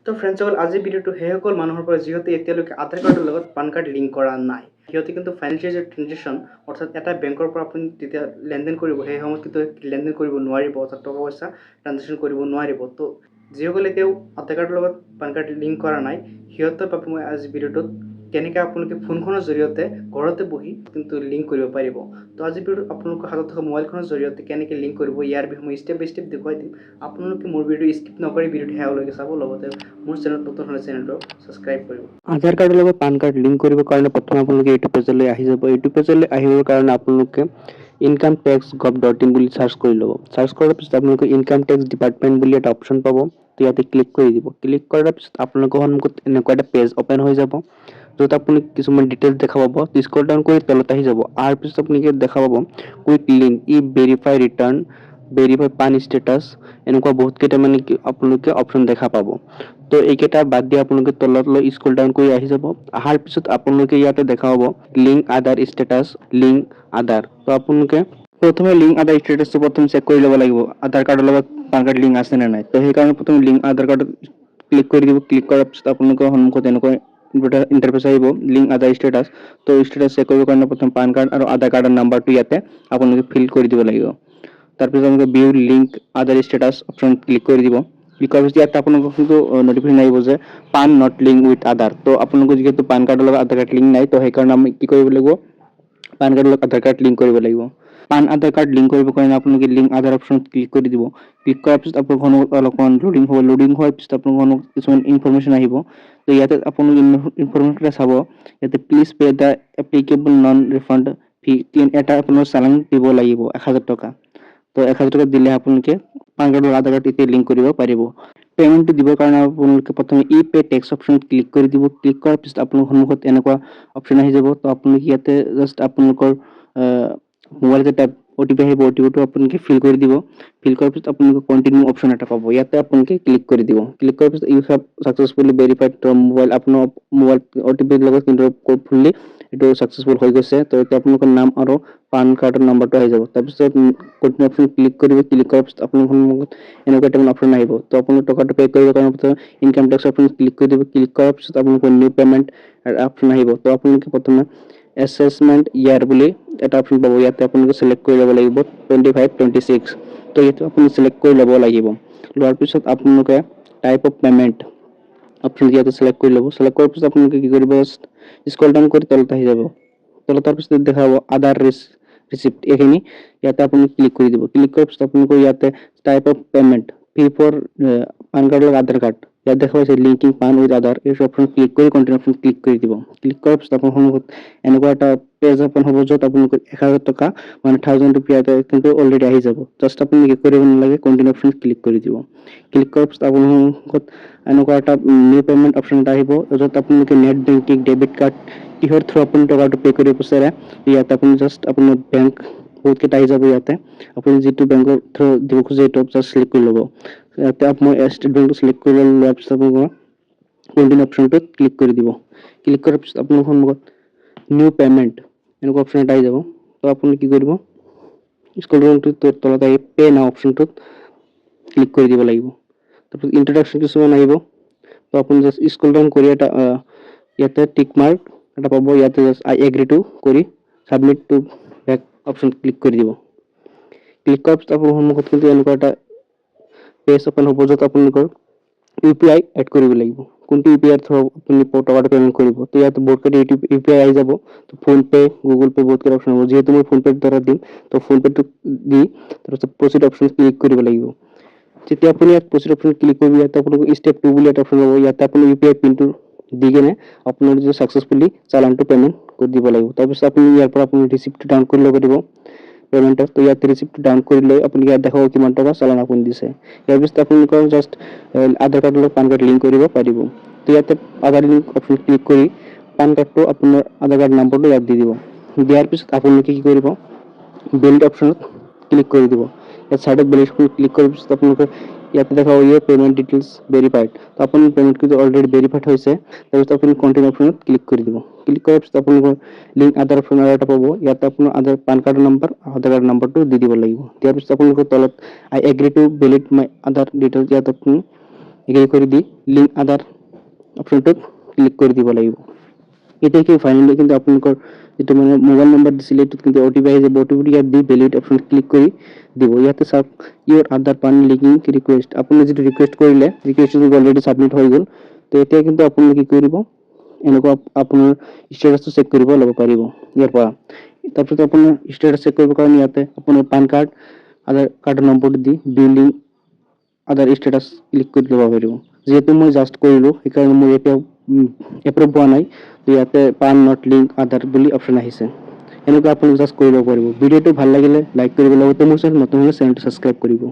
তো ফ্ৰেণ্ডসকল আজিৰ ভিডিঅ'টো সেইসকল মানুহৰ পৰা যিহেতু এতিয়ালৈকে আধাৰ কাৰ্ডৰ লগত পান কাৰ্ড লিংক কৰা নাই সিহঁতে কিন্তু ফাইনেন্সিয়েল ট্ৰানজেকশ্যন অৰ্থাৎ এটা বেংকৰ পৰা আপুনি যেতিয়া লেনদেন কৰিব সেই সময়ত কিন্তু লেনদেন কৰিব নোৱাৰিব অৰ্থাৎ টকা পইচা ট্ৰানজেকশ্যন কৰিব নোৱাৰিব। তো যিসকলে এতিয়াও আধাৰ কাৰ্ডৰ লগত পান কাৰ্ড লিংক কৰা নাই সিহঁতৰ বাবে মই আজিৰ ভিডিঅ'টোত কেনেকৈ আপোনালোকে ফোনখনৰ জৰিয়তে ঘৰতে বহি কিন্তু লিংক কৰিব পাৰিব। তো আজিৰ ভিডিঅ'ত আপোনালোকৰ হাতত থকা মোবাইলখনৰ জৰিয়তে কেনেকৈ লিংক কৰিব ইয়াৰ বিষয়ে মই ষ্টেপ বাই ষ্টেপ দেখুৱাই দিম। আপোনালোকে মোৰ ভিডিঅ' স্কিপ নকৰি ভিডিঅ'টো শেষলৈকে চাব, লগতে মোৰ চেনেল নতুন হ'লে চেনেলটো ছাবস্ক্ৰাইব কৰিব। আধাৰ কাৰ্ডৰ লগত পান কাৰ্ড লিংক কৰিবৰ কাৰণে প্ৰথমে আপোনালোকে এইটো পেজলৈ আহি যাব। এইটো পেজলৈ আহিবৰ কাৰণে আপোনালোকে incometax.gov.in বুলি সাৰ্চ কৰি ল'ব। সাৰ্চ কৰাৰ পিছত আপোনালোকে ইনকাম টেক্স ডিপাৰ্টমেণ্ট বুলি এটা অপশ্যন পাব। তো ইয়াতে ক্লিক কৰি দিব। ক্লিক কৰাৰ পিছত আপোনালোকৰ সন্মুখত এনেকুৱা এটা পেজ অপেন হৈ যাব, য'ত আপুনি কিছুমান ডিটেইলছ দেখা পাব। স্ক্ৰল ডাউন কৰি তলত আহি যাব। আহাৰ পিছত আপুনি দেখা পাব কুইক লিংক, ই ভেৰিফাই ৰিটাৰ্ণ, ভেৰিফাই পান ষ্টেটাছ, এনেকুৱা বহুত কেইটা মানে আপোনালোকে অপশ্যন দেখা পাব। তো এইকেইটা বাদ দি আপোনালোকে তললৈ স্ক্ৰল ডাউন কৰি আহি যাব। অহাৰ পিছত আপোনালোকে ইয়াতে দেখা পাব লিংক আধাৰ ষ্টেটাছ, লিংক আধাৰ। তো আপোনালোকে প্ৰথমে লিংক আধাৰ ষ্টেটাছটো প্ৰথম চেক কৰি ল'ব লাগিব, আধাৰ কাৰ্ডৰ লগত পান কাৰ্ড লিংক আছে নে নাই। তো সেইকাৰণে প্ৰথমে লিংক আধাৰ কাৰ্ডত ক্লিক কৰি দিব। ক্লিক কৰাৰ পিছত আপোনালোকৰ সন্মুখত এনেকৈ ইণ্টাৰফেচ আহিব, লিংক আধাৰ ষ্টেটাছ। তো ষ্টেটাছ চেক কৰিবৰ কাৰণে প্ৰথম পান কাৰ্ড আৰু আধাৰ কাৰ্ডৰ নাম্বাৰটো ইয়াতে আপোনালোকে ফিল কৰি দিব লাগিব। তাৰপিছত আপোনালোকে ভিউ লিংক আধাৰ ষ্টেটাছ অপশ্যন ক্লিক কৰি দিব। ক্লিক কৰাৰ পিছত ইয়াত আপোনালোকক কিন্তু নটিফিকেশ্যন আহিব যে পান নট লিংক উইথ আধাৰ। তো আপোনালোকৰ যিহেতু পান কাৰ্ডৰ লগত আধাৰ কাৰ্ড লিংক নাই, তো সেইকাৰণে আমি কি কৰিব লাগিব, পান কাৰ্ডৰ লগত আধাৰ কাৰ্ড লিংক কৰিব লাগিব। পান আধাৰ কাৰ্ড লিংক কৰিবৰ কাৰণে আপোনালোকে লিংক আধাৰ অপশ্যনত ক্লিক কৰি দিব। ক্লিক কৰাৰ পিছত আপোনালোকৰ অলপমান লোডিং হ'ব। লোডিং হোৱাৰ পিছত আপোনালোকৰ কিছুমান ইনফৰমেশ্যন আহিব। তো ইয়াতে আপোনালোকে ইনফৰমেশ্যনটা চাব। ইয়াতে please pay the applicable non refund fee, এটা আপোনাৰ চালান দিব লাগিব 1000 টকা। তো 1000 টকা দিলে আপোনালোকে পান কাৰ্ডৰ আধাৰ কাৰ্ড এতিয়া লিংক কৰিব পাৰিব। পেমেণ্টটো দিবৰ কাৰণে আপোনালোকে প্ৰথমে ই পে টেক্স অপশ্যনত ক্লিক কৰি দিব। ক্লিক কৰাৰ পিছত আপোনালোকৰ সন্মুখত এনেকুৱা অপশ্যন আহি যাব। তো আপোনালোকে ইয়াতে জাষ্ট আপোনালোকৰ মোবাইলতে টাইপ অ'টিপি আহিব, অ'টিপিটো আপোনালোকে ফিল কৰি দিব। ফিল কৰাৰ পিছত আপোনালোকে কণ্টিনিউ অপশ্যন এটা পাব, ইয়াতে আপোনালোকে ক্লিক কৰি দিব। ক্লিক কৰাৰ পিছত you have successfully verified mobile, আপোনাৰ মোবাইল অ'টিপিৰ লগত কিন্তু ফুললি এইটো ছাকচেছফুল হৈ গৈছে। তো এতিয়া আপোনালোকৰ নাম আৰু পান কাৰ্ডৰ নাম্বাৰটো আহি যাব। তাৰপিছত কণ্টিনিউ অপশ্যন ক্লিক কৰিব। ক্লিক কৰাৰ পিছত আপোনালোকৰ সন্মুখত এনেকুৱা এটা অপশ্যন আহিব। তো আপোনালোকে টকাটো পে' কৰিবৰ কাৰণে প্ৰথমে ইনকাম টেক্স অপশ্যন ক্লিক কৰি দিব। ক্লিক কৰাৰ পিছত আপোনালোকৰ নিউ পেমেণ্ট অপশ্যন আহিব। তো আপোনালোকে প্ৰথমে এছেছমেণ্ট ইয়াৰ বুলি এটা অপশ্যন পাব, ইয়াতে আপোনালোকে চিলেক্ট কৰি ল'ব লাগিব 2526। তো এইটো আপুনি চিলেক্ট কৰি ল'ব লাগিব। লোৱাৰ পিছত আপোনালোকে টাইপ অফ পেমেণ্ট অপশ্যন ইয়াতে চিলেক্ট কৰি ল'ব। চিলেক্ট কৰাৰ পিছত আপোনালোকে কি কৰিব, স্ক্ৰল ডাউন কৰি তলত আহি যাব। তলত তাৰ পিছত দেখা পাব আধাৰ ৰিচিপ্ট, এইখিনি ইয়াতে আপুনি ক্লিক কৰি দিব। ক্লিক কৰাৰ পিছত আপোনালোকৰ ইয়াতে type of payment fee for PAN কাৰ্ডৰ লগত আধাৰ কাৰ্ড, ইয়াত দেখা পাইছে লিংকিং পান উইথ আধাৰ, এই অপশ্যন ক্লিক কৰি কণ্টিনিউ অপশ্যন ক্লিক কৰি দিব। ক্লিক কৰাৰ পিছত আপোনাৰ সন্মুখত এনেকুৱা এটা পেজ অপেন হ'ব, য'ত আপোনালোকৰ 1000 টকা মানে 1000 ৰুপিয়া কিন্তু অলৰেডি আহি যাব। জাষ্ট আপুনি কি কৰিব নালাগে, কণ্টিনিউ অপশ্যন ক্লিক কৰি দিব। ক্লিক কৰাৰ পিছত আপোনাৰ সন্মুখত এনেকুৱা এটা নিউ পেমেণ্ট অপশ্যন এটা আহিব, য'ত আপোনালোকে নেট বেংকিং, ডেবিট কাৰ্ড, কিহৰ থ্ৰু আপুনি টকাটো পে' কৰিব বিচাৰে, ইয়াত আপুনি জাষ্ট আপোনাৰ বেংক বহুত কেইটা আহি যাব। ইয়াতে আপুনি যিটো বেংকৰ থ্ৰু দিব খোজে এইটো জাষ্ট চিলেক্ট কৰি ল'ব। ইয়াতে মই ষ্টেট বেংকটো চিলেক্ট কৰি লোৱাৰ পিছত আপোনালোকৰ কণ্টিনিউ অপশ্যনটোত ক্লিক কৰি দিব। ক্লিক কৰাৰ পিছত আপোনাৰ সন্মুখত নিউ পেমেণ্ট এনেকুৱা অপশ্যন এটা আহি যাব। তো আপুনি কি কৰিব, স্ক্ৰল ডাউন কৰি তলত আহি পে নাও অপশ্যনটোত ক্লিক কৰি দিব লাগিব। তাৰপিছত ইন্ট্ৰডাকশ্যন কিছুমান আহিব। তো আপুনি জাষ্ট স্ক্ৰল ডাউন কৰি এটা ইয়াতে টিক মাৰ্ক এটা পাব, ইয়াতে জাষ্ট আই এগ্ৰি টু কৰি submit to back option click কৰি দিব। ক্লিক কৰাৰ পিছত আপোনাৰ সন্মুখত কিন্তু এনেকুৱা এটা পেজ অপেন হ'ব, য'ত আপোনালোকৰ UPI এড কৰিব লাগিব, কোনটো UPI থ্ৰু আপুনি টকাটো পেমেণ্ট কৰিব। তো ইয়াতে বহুত কেইটা UPI আহি যাব। তো ফোনপে, গুগল পে বহুত কেইটা অপশ্যন হ'ব। যিহেতু মই ফোনপেৰ দ্বাৰা দিম, তো ফোনপেটো দি তাৰপিছত প্ৰচিড অপশ্যন ক্লিক কৰিব লাগিব। যেতিয়া আপুনি ইয়াত প্ৰচিড অপশ্যন ক্লিক কৰিব, ইয়াতে আপোনালোকৰ ষ্টেপ 2 বুলি এটা অপশ্যন হ'ব। ইয়াতে আপুনি UPI পিনটো দি কিনে আপোনাৰ যে ছাকচেছফুলি চালানটো পেমেণ্ট কৰি দিব লাগিব। তাৰপিছত আপুনি ইয়াৰ পৰা আপুনি ৰিচিপ্টটো ডাউন কৰি ল'ব দিব পেমেণ্টৰ। তো ইয়াতে ৰিচিপ্টটো ডাউন কৰি লৈ আপুনি ইয়াত দেখাব কিমান টকা চালান আপুনি দিছে। ইয়াৰ পিছত আপোনালোকৰ জাষ্ট আধাৰ কাৰ্ডৰ লগত পান কাৰ্ড লিংক কৰিব পাৰিব। তো ইয়াতে আধাৰ লিংক অপশ্যন ক্লিক কৰি পান কাৰ্ডটো আপোনাৰ আধাৰ কাৰ্ড নাম্বাৰটো ইয়াত দি দিব। দিয়াৰ পিছত আপোনালোকে কি কৰিব, বেলিড অপশ্যনত ক্লিক কৰি দিব। ইয়াত চাইডত বেলিড অপশ্যন ক্লিক কৰাৰ পিছত আপোনালোকে ইয়াতে দেখা পাব ইয়ে পেমেণ্ট ডিটেইলছ ভেৰিফাইড। তো আপোনাৰ পেমেণ্ট কিন্তু অলৰেডি ভেৰিফাইড হৈছে। তাৰপিছত আপুনি কণ্টিনিউ অপশ্যনত ক্লিক কৰি দিব। ক্লিক কৰাৰ পিছত আপোনালোকৰ লিংক আধাৰ অপশ্যন আৰু এটা পাব, ইয়াতে আপোনাৰ আধাৰ পান কাৰ্ডৰ নাম্বাৰ আধাৰ কাৰ্ড নাম্বাৰটো দি দিব লাগিব। দিয়াৰ পিছত আপোনালোকৰ তলত I agree to valid my Aadhaar details, ইয়াত আপুনি এগ্ৰি কৰি দি লিংক আধাৰ অপশ্যনটোত ক্লিক কৰি দিব লাগিব। এতিয়া কি ফাইনেলি কিন্তু আপোনালোকৰ যিটো মানে মোবাইল নম্বৰ দিছিলে এইটোত কিন্তু অ'টিপি আহি যাব। অ'টিপিটো ইয়াত দি ভেলিড অপশ্যন ক্লিক কৰি দিব। ইয়াতে চাওক ইউৰ আধাৰ পান লিংকিং ৰিকুৱেষ্ট, আপুনি যিটো ৰিকুৱেষ্ট কৰিলে ৰিকুৱেষ্টটো অলৰেডি ছাবমিট হৈ গ'ল। তো এতিয়া কিন্তু আপুনি কি কৰিব, এনেকুৱা আপোনাৰ ষ্টেটাছটো চেক কৰিব ল'ব পাৰিব ইয়াৰ পৰা। তাৰপিছত আপোনাৰ ষ্টেটাছ চেক কৰিবৰ কাৰণে ইয়াতে আপোনাৰ পান কাৰ্ড আধাৰ কাৰ্ডৰ নম্বৰটো দি বিলিং আধাৰ ষ্টেটাছ ক্লিক কৰি ল'ব পাৰিব। যিহেতু মই জাষ্ট কৰিলোঁ সেইকাৰণে মোৰ এতিয়াও এপ্ৰুভ হোৱা নাই। তো ইয়াতে পান নট লিংক আধাৰ বুলি অপশ্যন আহিছে। এনেকুৱা আপুনি জাষ্ট কৰিব পাৰিব। ভিডিঅ'টো ভাল লাগিলে লাইক কৰিব, লগতে মোৰ চেনেল নতুন হ'লে চেনেলটো ছাবস্ক্ৰাইব কৰিব।